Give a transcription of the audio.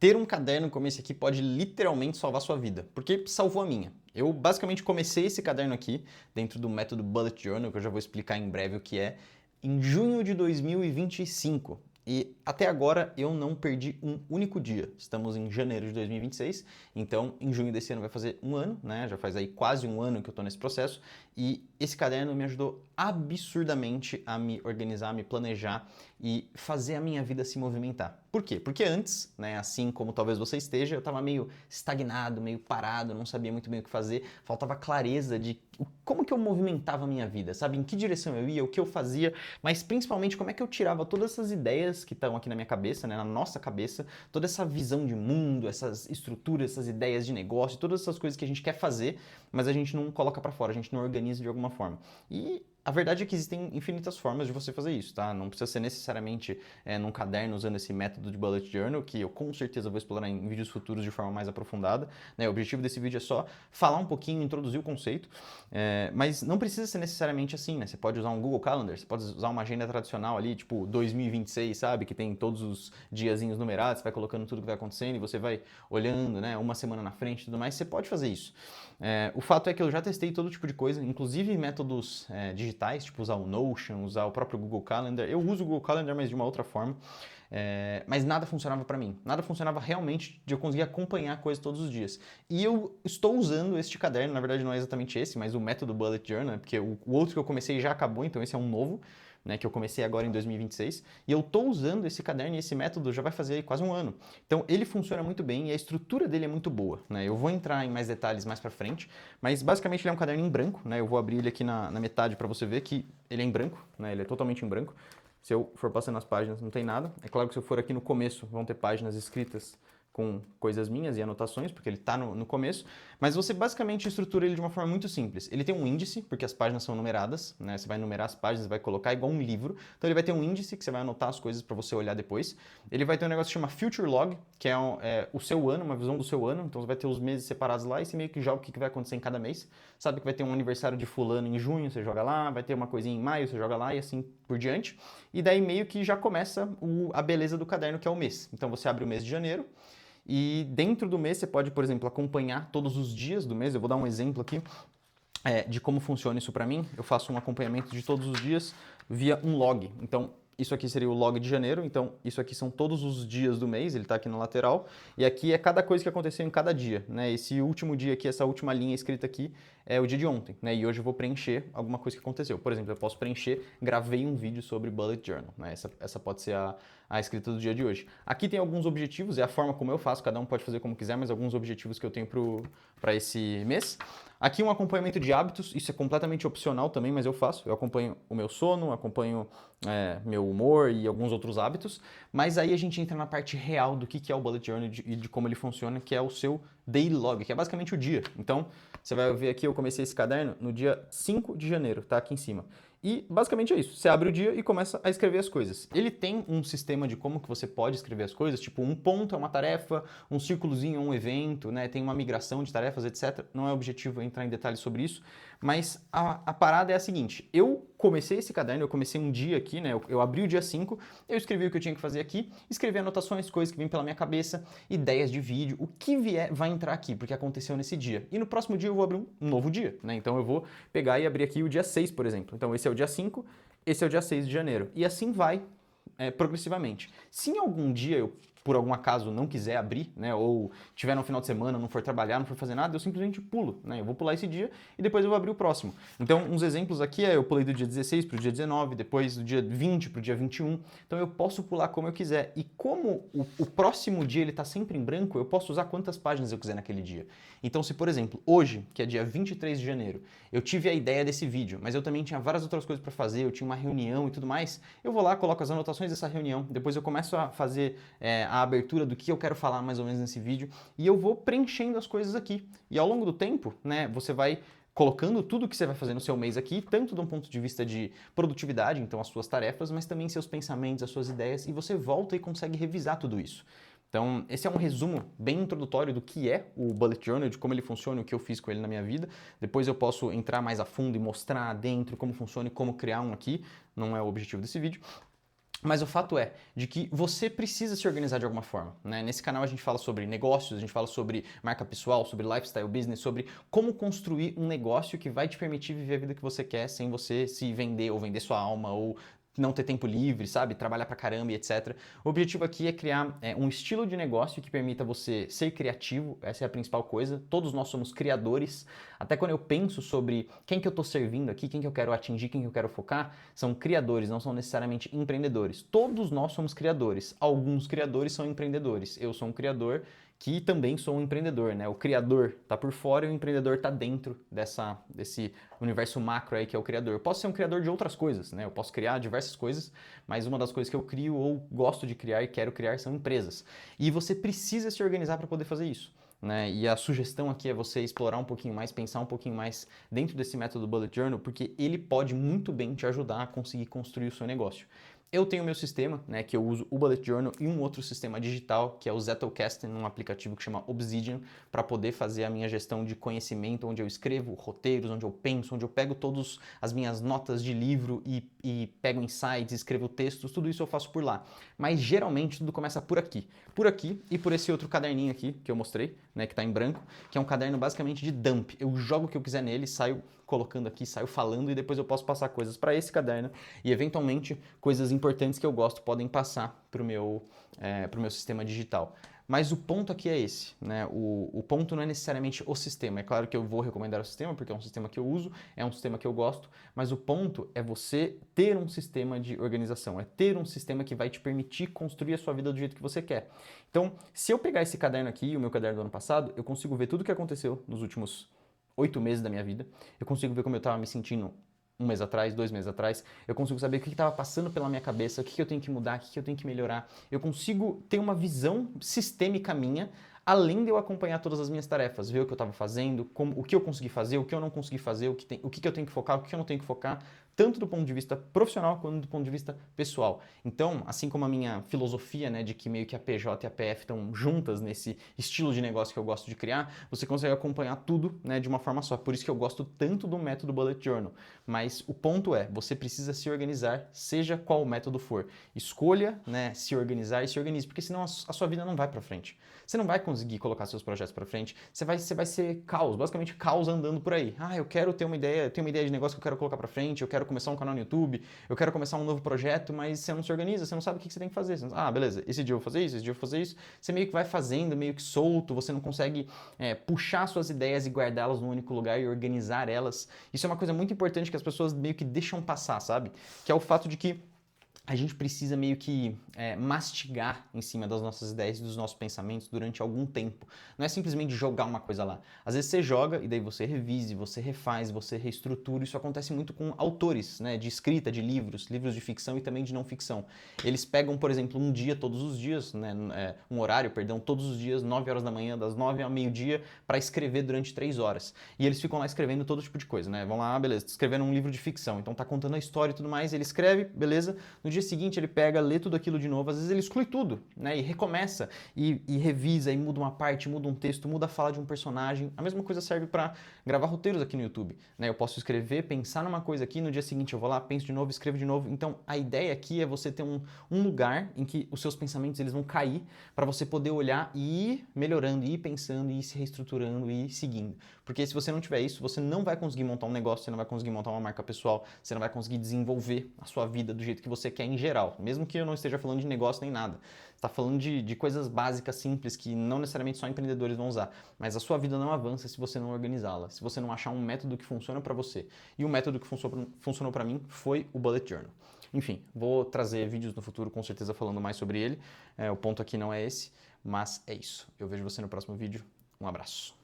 ter um caderno como esse aqui pode literalmente salvar sua vida, porque salvou a minha. Eu basicamente comecei esse caderno aqui dentro do método Bullet Journal, que eu já vou explicar em breve o que é, em junho de 2025. E até agora eu não perdi um único dia. Estamos em janeiro de 2026, então em junho desse ano vai fazer um ano, né? Já faz aí quase um ano que eu estou nesse processo. E esse caderno me ajudou absurdamente a me organizar, a me planejar e fazer a minha vida se movimentar. Por quê? Porque antes, né, assim como talvez você esteja, eu estava meio estagnado, meio parado, não sabia muito bem o que fazer, faltava clareza de como que eu movimentava a minha vida, sabe? Em que direção eu ia, o que eu fazia, mas principalmente como é que eu tirava todas essas ideias que estão aqui na minha cabeça, né, na nossa cabeça, toda essa visão de mundo, essas estruturas, essas ideias de negócio, todas essas coisas que a gente quer fazer, mas a gente não coloca para fora, a gente não organiza de alguma forma. E a verdade é que existem infinitas formas de você fazer isso, tá? Não precisa ser necessariamente num caderno usando esse método de bullet journal, que eu com certeza vou explorar em vídeos futuros de forma mais aprofundada, né? O objetivo desse vídeo é só falar um pouquinho, introduzir o conceito, mas não precisa ser necessariamente assim, né? Você pode usar um Google Calendar, você pode usar uma agenda tradicional ali, tipo 2026, sabe? Que tem todos os diazinhos numerados, você vai colocando tudo que vai acontecendo e você vai olhando, né? Uma semana na frente e tudo mais, você pode fazer isso. O fato é que eu já testei todo tipo de coisa, inclusive métodos digitais, tipo usar o Notion, usar o próprio Google Calendar. Eu uso o Google Calendar, mas de uma outra forma. Mas nada funcionava para mim. Nada funcionava realmente de eu conseguir acompanhar a coisa todos os dias. E eu estou usando este caderno, na verdade não é exatamente esse, mas o método Bullet Journal, porque o outro que eu comecei já acabou, então esse é um novo, né, que eu comecei agora em 2026, e eu estou usando esse caderno e esse método já vai fazer aí quase um ano. Então ele funciona muito bem e a estrutura dele é muito boa, né? Eu vou entrar em mais detalhes mais para frente, mas basicamente ele é um caderno em branco, né? Eu vou abrir ele aqui na metade para você ver que ele é em branco, né? Ele é totalmente em branco. Se eu for passando as páginas, não tem nada. É claro que se eu for aqui no começo, vão ter páginas escritas com coisas minhas e anotações, porque ele está no começo, mas você basicamente estrutura ele de uma forma muito simples. Ele tem um índice, porque as páginas são numeradas, né? Você vai numerar as páginas, vai colocar igual um livro. Então ele vai ter um índice que você vai anotar as coisas para você olhar depois. Ele vai ter um negócio que chama Future Log, que é o seu ano, uma visão do seu ano. Então você vai ter os meses separados lá e você meio que joga o que vai acontecer em cada mês. Sabe que vai ter um aniversário de fulano em junho, você joga lá, vai ter uma coisinha em maio, você joga lá e assim por diante. E daí meio que já começa a beleza do caderno, que é o mês. Então você abre o mês de janeiro, e dentro do mês você pode, por exemplo, acompanhar todos os dias do mês. Eu vou dar um exemplo aqui de como funciona isso para mim. Eu faço um acompanhamento de todos os dias via um log. Então, isso aqui seria o log de janeiro, então isso aqui são todos os dias do mês, ele está aqui na lateral, e aqui é cada coisa que aconteceu em cada dia, né? Esse último dia aqui, essa última linha escrita aqui é o dia de ontem, né? E hoje eu vou preencher alguma coisa que aconteceu. Por exemplo, eu posso preencher, gravei um vídeo sobre Bullet Journal, né? Essa pode ser a escrita do dia de hoje. Aqui tem alguns objetivos, é a forma como eu faço, cada um pode fazer como quiser, mas alguns objetivos que eu tenho para esse mês. Aqui um acompanhamento de hábitos, isso é completamente opcional também, mas eu faço. Eu acompanho o meu sono, acompanho meu humor e alguns outros hábitos, mas aí a gente entra na parte real do que é o Bullet Journal e de como ele funciona, que é o seu Daily Log, que é basicamente o dia. Então, você vai ver aqui, eu comecei esse caderno no dia 5 de janeiro, tá aqui em cima. E basicamente é isso, você abre o dia e começa a escrever as coisas. Ele tem um sistema de como que você pode escrever as coisas, tipo um ponto é uma tarefa, um círculozinho é um evento, né? Tem uma migração de tarefas, etc. Não é objetivo entrar em detalhes sobre isso, mas a parada é a seguinte, eu comecei esse caderno, eu comecei um dia aqui, né? Eu abri o dia 5, eu escrevi o que eu tinha que fazer aqui, escrevi anotações, coisas que vêm pela minha cabeça, ideias de vídeo, o que vier vai entrar aqui, porque aconteceu nesse dia. E no próximo dia eu vou abrir um novo dia, né? Então eu vou pegar e abrir aqui o dia 6, por exemplo. Então esse é o dia 5, esse é o dia 6 de janeiro. E assim vai progressivamente. Se em algum dia eu, por algum acaso, não quiser abrir, né, ou tiver no final de semana, não for trabalhar, não for fazer nada, eu simplesmente pulo, né, eu vou pular esse dia e depois eu vou abrir o próximo. Então, uns exemplos aqui eu pulei do dia 16 para o dia 19, depois do dia 20 para o dia 21, então eu posso pular como eu quiser. E como o próximo dia ele está sempre em branco, eu posso usar quantas páginas eu quiser naquele dia. Então, se por exemplo, hoje, que é dia 23 de janeiro, eu tive a ideia desse vídeo, mas eu também tinha várias outras coisas para fazer, eu tinha uma reunião e tudo mais, eu vou lá, coloco as anotações dessa reunião, depois eu começo a fazer a abertura do que eu quero falar mais ou menos nesse vídeo, e eu vou preenchendo as coisas aqui. E ao longo do tempo, né, você vai colocando tudo que você vai fazer no seu mês aqui, tanto de um ponto de vista de produtividade, então as suas tarefas, mas também seus pensamentos, as suas ideias, e você volta e consegue revisar tudo isso. Então, esse é um resumo bem introdutório do que é o Bullet Journal, de como ele funciona e o que eu fiz com ele na minha vida. Depois eu posso entrar mais a fundo e mostrar dentro como funciona e como criar um aqui, não é o objetivo desse vídeo. Mas o fato é de que você precisa se organizar de alguma forma, né? Nesse canal a gente fala sobre negócios, a gente fala sobre marca pessoal, sobre lifestyle business, sobre como construir um negócio que vai te permitir viver a vida que você quer sem você se vender ou vender sua alma ou não ter tempo livre, sabe? Trabalhar pra caramba e etc. O objetivo aqui é criar um estilo de negócio que permita você ser criativo, essa é a principal coisa. Todos nós somos criadores. Até quando eu penso sobre quem que eu tô servindo aqui, quem que eu quero atingir, quem que eu quero focar, são criadores, não são necessariamente empreendedores. Todos nós somos criadores. Alguns criadores são empreendedores. Eu sou um criador que também sou um empreendedor, né? O criador tá por fora e o empreendedor tá dentro desse universo macro aí que é o criador. Eu posso ser um criador de outras coisas, né? Eu posso criar diversas coisas, mas uma das coisas que eu crio ou gosto de criar e quero criar são empresas. E você precisa se organizar para poder fazer isso. Né? E a sugestão aqui é você explorar um pouquinho mais, pensar um pouquinho mais dentro desse método Bullet Journal, porque ele pode muito bem te ajudar a conseguir construir o seu negócio. Eu tenho o meu sistema, né, que eu uso o Bullet Journal e um outro sistema digital, que é o Zettelkasten, um aplicativo que chama Obsidian, para poder fazer a minha gestão de conhecimento, onde eu escrevo roteiros, onde eu penso, onde eu pego todas as minhas notas de livro e pego insights, escrevo textos, tudo isso eu faço por lá. Mas geralmente tudo começa por aqui e por esse outro caderninho aqui que eu mostrei, né, que está em branco, que é um caderno basicamente de dump. Eu jogo o que eu quiser nele, saio colocando aqui, saio falando e depois eu posso passar coisas para esse caderno e eventualmente coisas importantes que eu gosto podem passar para o meu sistema digital. Mas o ponto aqui é esse, né? O ponto não é necessariamente o sistema. É claro que eu vou recomendar o sistema porque é um sistema que eu uso, é um sistema que eu gosto, mas o ponto é você ter um sistema de organização, é ter um sistema que vai te permitir construir a sua vida do jeito que você quer. Então, se eu pegar esse caderno aqui, o meu caderno do ano passado, eu consigo ver tudo o que aconteceu nos últimos 8 meses da minha vida. Eu consigo ver como eu estava me sentindo 1 mês atrás, 2 meses atrás. Eu consigo saber o que estava passando pela minha cabeça, o que eu tenho que mudar, o que eu tenho que melhorar. Eu consigo ter uma visão sistêmica minha, além de eu acompanhar todas as minhas tarefas, ver o que eu estava fazendo, o que eu consegui fazer, o que eu não consegui fazer, o que eu tenho que focar, o que eu não tenho que focar, tanto do ponto de vista profissional quanto do ponto de vista pessoal. Então, assim como a minha filosofia, né, de que meio que a PJ e a PF estão juntas nesse estilo de negócio que eu gosto de criar, você consegue acompanhar tudo, né, de uma forma só. Por isso que eu gosto tanto do método Bullet Journal. Mas o ponto é, você precisa se organizar, seja qual o método for. Escolha, né, se organizar e se organize, porque senão a sua vida não vai para frente. Você não vai conseguir colocar seus projetos para frente, você vai ser caos, basicamente caos andando por aí. Ah, eu quero ter uma ideia, eu tenho uma ideia de negócio que eu quero colocar para frente, eu quero começar um canal no YouTube, eu quero começar um novo projeto, mas você não se organiza, você não sabe o que você tem que fazer. Ah, beleza, esse dia eu vou fazer isso, esse dia eu vou fazer isso. Você meio que vai fazendo, meio que solto, você não consegue puxar suas ideias e guardá-las num único lugar e organizar elas. Isso é uma coisa muito importante que as pessoas meio que deixam passar, sabe? Que é o fato de que a gente precisa meio que mastigar em cima das nossas ideias e dos nossos pensamentos durante algum tempo. Não é simplesmente jogar uma coisa lá. Às vezes você joga e daí você revise, você refaz, você reestrutura. Isso acontece muito com autores, né, de escrita, de livros de ficção e também de não ficção. Eles pegam, por exemplo, um dia todos os dias, né, um horário, perdão, todos os dias, 9 horas da manhã, das 9 ao meio-dia, para escrever durante 3 horas. E eles ficam lá escrevendo todo tipo de coisa, né? Vão lá, beleza, escrevendo um livro de ficção, então tá contando a história e tudo mais, ele escreve, beleza, no dia seguinte ele pega, lê tudo aquilo de novo, às vezes ele exclui tudo, né, e recomeça, e revisa, e muda uma parte, muda um texto, muda a fala de um personagem. A mesma coisa serve para gravar roteiros aqui no YouTube, né? Eu posso escrever, pensar numa coisa aqui, no dia seguinte eu vou lá, penso de novo, escrevo de novo. Então a ideia aqui é você ter um lugar em que os seus pensamentos eles vão cair para você poder olhar e ir melhorando, ir pensando, ir se reestruturando e ir seguindo. Porque se você não tiver isso, você não vai conseguir montar um negócio, você não vai conseguir montar uma marca pessoal, você não vai conseguir desenvolver a sua vida do jeito que você quer em geral. Mesmo que eu não esteja falando de negócio nem nada. Você está falando de coisas básicas, simples, que não necessariamente só empreendedores vão usar. Mas a sua vida não avança se você não organizá-la, se você não achar um método que funciona para você. E o método que funcionou para mim foi o Bullet Journal. Enfim, vou trazer vídeos no futuro com certeza falando mais sobre ele. O ponto aqui não é esse, mas é isso. Eu vejo você no próximo vídeo. Um abraço.